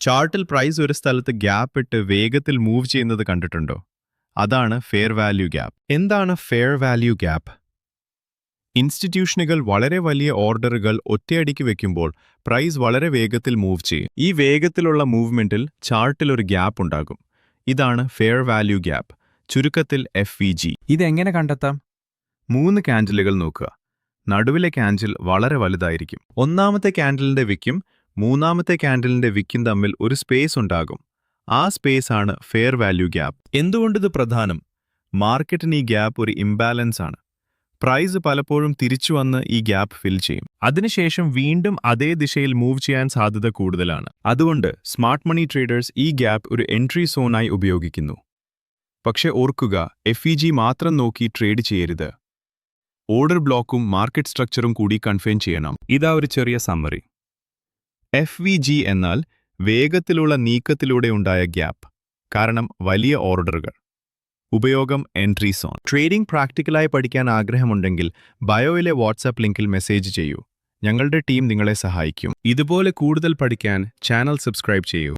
ചാർട്ടിൽ പ്രൈസ് ഒരു സ്ഥലത്ത് ഗ്യാപ്പ് ഇട്ട് വേഗത്തിൽ മൂവ് ചെയ്യുന്നത് കണ്ടിട്ടുണ്ടോ? അതാണ് ഫെയർ വാല്യൂ ഗ്യാപ്പ്. എന്താണ് ഫെയർ വാല്യൂ ഗ്യാപ്പ്? ഇൻസ്റ്റിറ്റ്യൂഷനുകൾ വളരെ വലിയ ഓർഡറുകൾ ഒറ്റയടിക്ക് വെക്കുമ്പോൾ പ്രൈസ് വളരെ വേഗത്തിൽ മൂവ് ചെയ്യും. ഈ വേഗത്തിലുള്ള മൂവ്മെന്റിൽ ചാർട്ടിൽ ഒരു ഗ്യാപ്പ് ഉണ്ടാകും. ഇതാണ് ഫെയർ വാല്യൂ ഗ്യാപ്പ്, ചുരുക്കത്തിൽ FVG. ഇതെങ്ങനെ കണ്ടെത്താം? 3 കാൻഡിലുകൾ നോക്കുക. നടുവിലെ കാൻഡിൽ വളരെ വലുതായിരിക്കും. ഒന്നാമത്തെ കാൻഡിലിന്റെ വിക്കും മൂന്നാമത്തെ കാൻഡിലിന്റെ വിക്കും തമ്മിൽ ഒരു സ്പേസ് ഉണ്ടാകും. ആ സ്പേസ് ആണ് ഫെയർ വാല്യൂ ഗ്യാപ്പ്. എന്തുകൊണ്ടിത് പ്രധാനം? മാർക്കറ്റിന് ഈ ഗ്യാപ്പ് ഒരു ഇംബാലൻസ് ആണ്. പ്രൈസ് പലപ്പോഴും തിരിച്ചു വന്ന് ഈ ഗ്യാപ്പ് ഫിൽ ചെയ്യും. അതിനുശേഷം വീണ്ടും അതേ ദിശയിൽ മൂവ് ചെയ്യാൻ സാധ്യത കൂടുതലാണ്. അതുകൊണ്ട് സ്മാർട്ട് മണി ട്രേഡേഴ്സ് ഈ ഗ്യാപ്പ് ഒരു എൻട്രി സോണായി ഉപയോഗിക്കുന്നു. പക്ഷെ ഓർക്കുക, FVG മാത്രം നോക്കി ട്രേഡ് ചെയ്യരുത്. ഓർഡർ ബ്ലോക്കും മാർക്കറ്റ് സ്ട്രക്ചറും കൂടി കൺഫേം ചെയ്യണം. ഇതാ ഒരു ചെറിയ സമ്മറി. FVG എന്നാൽ വേഗത്തിലുള്ള നീക്കത്തിലൂടെ ഉണ്ടായ ഗ്യാപ്പ്, കാരണം വലിയ ഓർഡറുകൾ. ഉപയോഗം എൻട്രി സോൺ. ട്രേഡിംഗ് പ്രാക്ടിക്കലായി പഠിക്കാൻ ആഗ്രഹമുണ്ടെങ്കിൽ ബയോയിലെ വാട്സാപ്പ് ലിങ്കിൽ മെസ്സേജ് ചെയ്യൂ. ഞങ്ങളുടെ ടീം നിങ്ങളെ സഹായിക്കും. ഇതുപോലെ കൂടുതൽ പഠിക്കാൻ ചാനൽ സബ്സ്ക്രൈബ് ചെയ്യൂ.